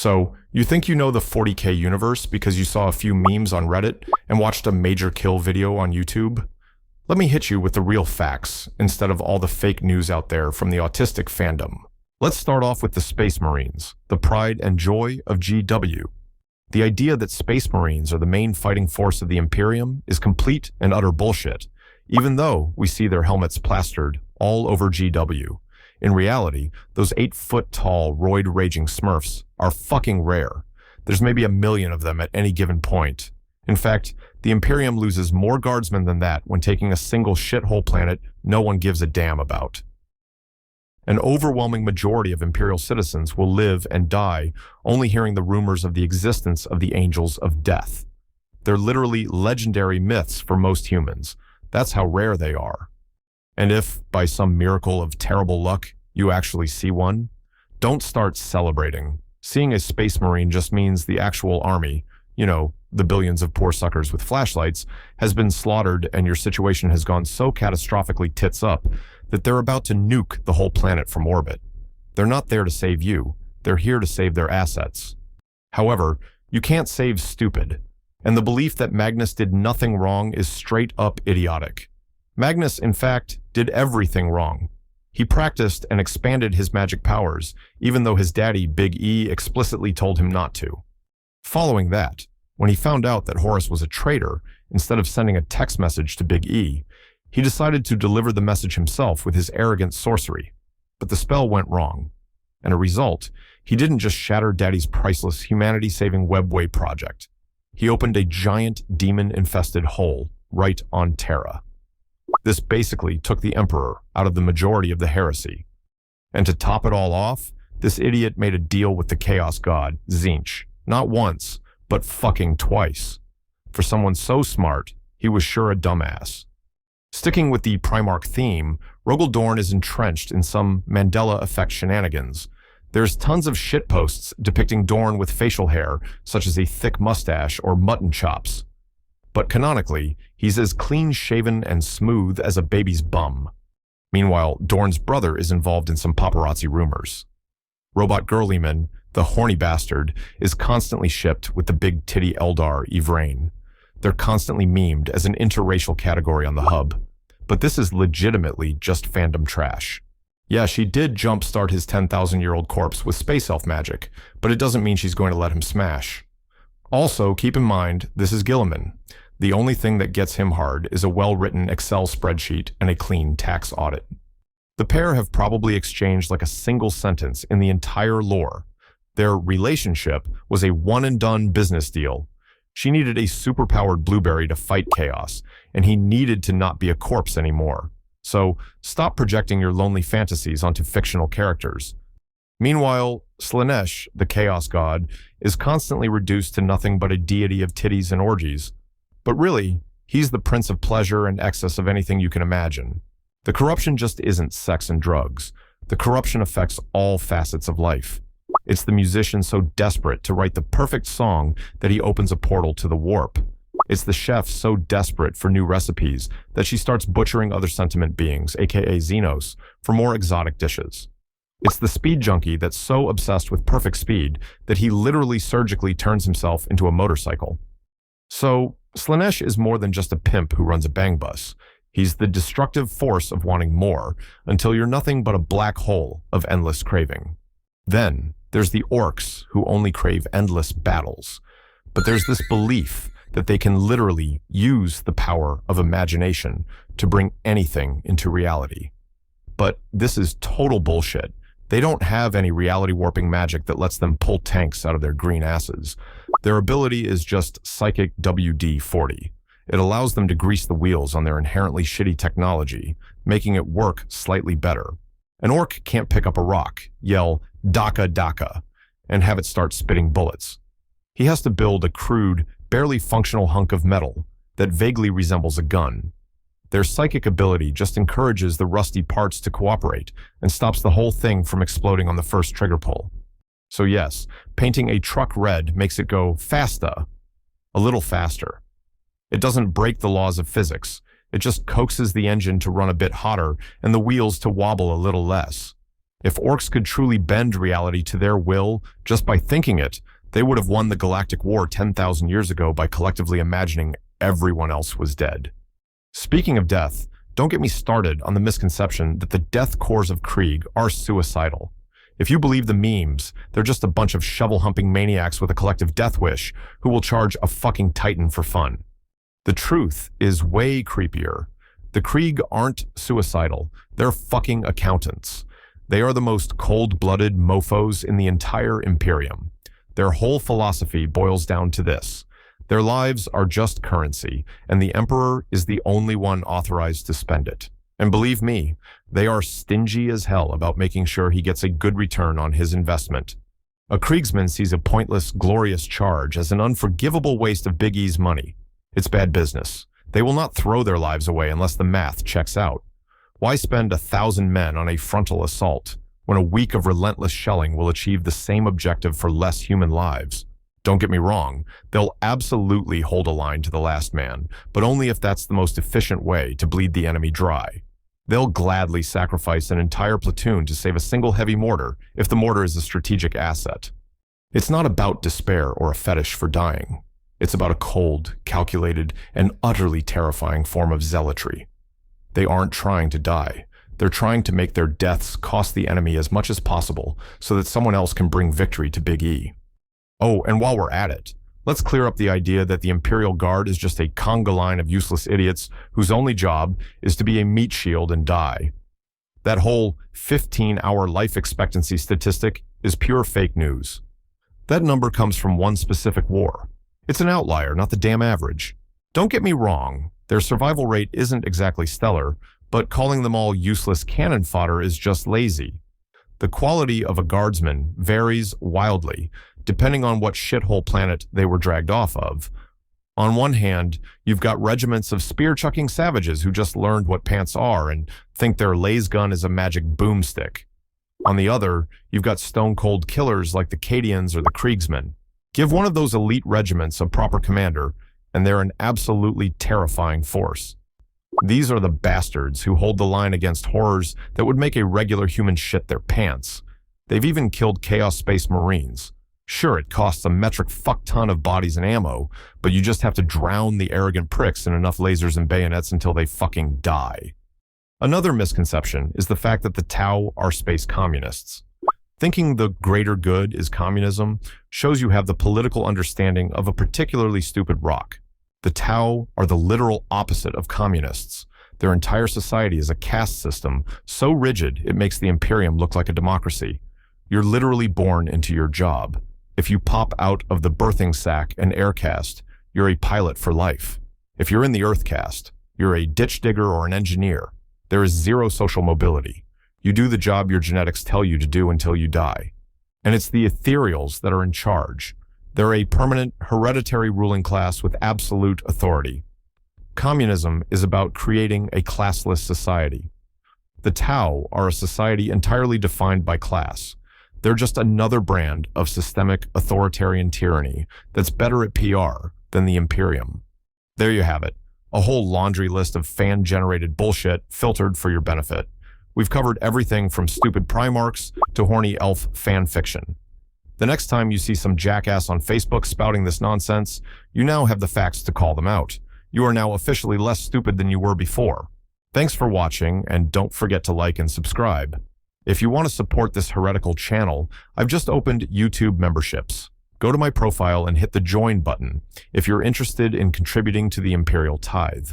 So, you think you know the 40K universe because you saw a few memes on Reddit and watched a majorkill video on YouTube? Let me hit you with the real facts instead of all the fake news out there from the autistic fandom. Let's start off with the Space Marines, the pride and joy of GW. The idea that Space Marines are the main fighting force of the Imperium is complete and utter bullshit, even though we see their helmets plastered all over GW. In reality, those 8-foot-tall, roid-raging smurfs are fucking rare. There's maybe 1 million of them at any given point. In fact, the Imperium loses more guardsmen than that when taking a single shithole planet no one gives a damn about. An overwhelming majority of Imperial citizens will live and die only hearing the rumors of the existence of the Angels of Death. They're literally legendary myths for most humans. That's how rare they are. And if, by some miracle of terrible luck, you actually see one, don't start celebrating. Seeing a Space Marine just means the actual army, you know, the billions of poor suckers with flashlights, has been slaughtered and your situation has gone so catastrophically tits up that they're about to nuke the whole planet from orbit. They're not there to save you. They're here to save their assets. However, you can't save stupid. And the belief that Magnus did nothing wrong is straight up idiotic. Magnus, in fact, did everything wrong. He practiced and expanded his magic powers, even though his daddy, Big E, explicitly told him not to. Following that, when he found out that Horus was a traitor, instead of sending a text message to Big E, he decided to deliver the message himself with his arrogant sorcery. But the spell went wrong. And a result, he didn't just shatter Daddy's priceless humanity-saving webway project. He opened a giant demon-infested hole right on Terra. This basically took the Emperor out of the majority of the heresy. And to top it all off, this idiot made a deal with the Chaos God, Tzeentch, not once, but fucking twice. For someone so smart, he was sure a dumbass. Sticking with the Primarch theme, Rogal Dorn is entrenched in some Mandela effect shenanigans. There's tons of shitposts depicting Dorn with facial hair, such as a thick mustache or mutton chops. But canonically, he's as clean-shaven and smooth as a baby's bum. Meanwhile, Dorn's brother is involved in some paparazzi rumors. Roboute Guilliman, the horny bastard, is constantly shipped with the big titty Eldar, Yvraine. They're constantly memed as an interracial category on the hub. But this is legitimately just fandom trash. Yeah, she did jumpstart his 10,000-year-old corpse with space elf magic, but it doesn't mean she's going to let him smash. Also, keep in mind, this is Guilliman. The only thing that gets him hard is a well-written Excel spreadsheet and a clean tax audit. The pair have probably exchanged like a single sentence in the entire lore. Their relationship was a one-and-done business deal. She needed a superpowered blueberry to fight chaos, and he needed to not be a corpse anymore. So, stop projecting your lonely fantasies onto fictional characters. Meanwhile, Slaanesh, the Chaos God, is constantly reduced to nothing but a deity of titties and orgies. But really, he's the prince of pleasure and excess of anything you can imagine. The corruption just isn't sex and drugs. The corruption affects all facets of life. It's the musician so desperate to write the perfect song that he opens a portal to the warp. It's the chef so desperate for new recipes that she starts butchering other sentient beings, aka Xenos, for more exotic dishes. It's the speed junkie that's so obsessed with perfect speed that he literally surgically turns himself into a motorcycle. So, Slaanesh is more than just a pimp who runs a bang bus. He's the destructive force of wanting more, until you're nothing but a black hole of endless craving. Then, there's the Orks, who only crave endless battles. But there's this belief that they can literally use the power of imagination to bring anything into reality. But this is total bullshit. They don't have any reality warping magic that lets them pull tanks out of their green asses. Their ability is just psychic WD-40. It allows them to grease the wheels on their inherently shitty technology, making it work slightly better. An orc can't pick up a rock, yell, "Daka Daka," and have it start spitting bullets. He has to build a crude, barely functional hunk of metal that vaguely resembles a gun. Their psychic ability just encourages the rusty parts to cooperate and stops the whole thing from exploding on the first trigger pull. So yes, painting a truck red makes it go fasta, a little faster. It doesn't break the laws of physics. It just coaxes the engine to run a bit hotter and the wheels to wobble a little less. If Orks could truly bend reality to their will just by thinking it, they would have won the Galactic War 10,000 years ago by collectively imagining everyone else was dead. Speaking of death, don't get me started on the misconception that the death cores of Krieg are suicidal. If you believe the memes, they're just a bunch of shovel-humping maniacs with a collective death wish who will charge a fucking titan for fun. The truth is way creepier. The Krieg aren't suicidal, they're fucking accountants. They are the most cold-blooded mofos in the entire Imperium. Their whole philosophy boils down to this. Their lives are just currency, and the Emperor is the only one authorized to spend it. And believe me, they are stingy as hell about making sure he gets a good return on his investment. A Kriegsman sees a pointless, glorious charge as an unforgivable waste of Big E's money. It's bad business. They will not throw their lives away unless the math checks out. Why spend 1,000 men on a frontal assault when a week of relentless shelling will achieve the same objective for less human lives? Don't get me wrong, they'll absolutely hold a line to the last man, but only if that's the most efficient way to bleed the enemy dry. They'll gladly sacrifice an entire platoon to save a single heavy mortar if the mortar is a strategic asset. It's not about despair or a fetish for dying. It's about a cold, calculated, and utterly terrifying form of zealotry. They aren't trying to die. They're trying to make their deaths cost the enemy as much as possible so that someone else can bring victory to Big E. Oh, and while we're at it, let's clear up the idea that the Imperial Guard is just a conga line of useless idiots whose only job is to be a meat shield and die. That whole 15-hour life expectancy statistic is pure fake news. That number comes from one specific war. It's an outlier, not the damn average. Don't get me wrong, their survival rate isn't exactly stellar, but calling them all useless cannon fodder is just lazy. The quality of a guardsman varies wildly, depending on what shithole planet they were dragged off of. On one hand, you've got regiments of spear-chucking savages who just learned what pants are and think their laser gun is a magic boomstick. On the other, you've got stone-cold killers like the Cadians or the Kriegsmen. Give one of those elite regiments a proper commander, and they're an absolutely terrifying force. These are the bastards who hold the line against horrors that would make a regular human shit their pants. They've even killed Chaos Space Marines. Sure, it costs a metric fuck-ton of bodies and ammo, but you just have to drown the arrogant pricks in enough lasers and bayonets until they fucking die. Another misconception is the fact that the Tau are space communists. Thinking the greater good is communism shows you have the political understanding of a particularly stupid rock. The Tau are the literal opposite of communists. Their entire society is a caste system so rigid it makes the Imperium look like a democracy. You're literally born into your job. If you pop out of the birthing sack and air caste, you're a pilot for life. If you're in the earth caste, you're a ditch digger or an engineer. There is zero social mobility. You do the job your genetics tell you to do until you die. And it's the ethereals that are in charge. They're a permanent, hereditary ruling class with absolute authority. Communism is about creating a classless society. The Tau are a society entirely defined by class. They're just another brand of systemic authoritarian tyranny that's better at PR than the Imperium. There you have it, a whole laundry list of fan-generated bullshit filtered for your benefit. We've covered everything from stupid primarchs to horny elf fan fiction. The next time you see some jackass on Facebook spouting this nonsense, you now have the facts to call them out. You are now officially less stupid than you were before. Thanks for watching, and don't forget to like and subscribe. If you want to support this heretical channel, I've just opened YouTube memberships. Go to my profile and hit the join button if you're interested in contributing to the Imperial Tithe.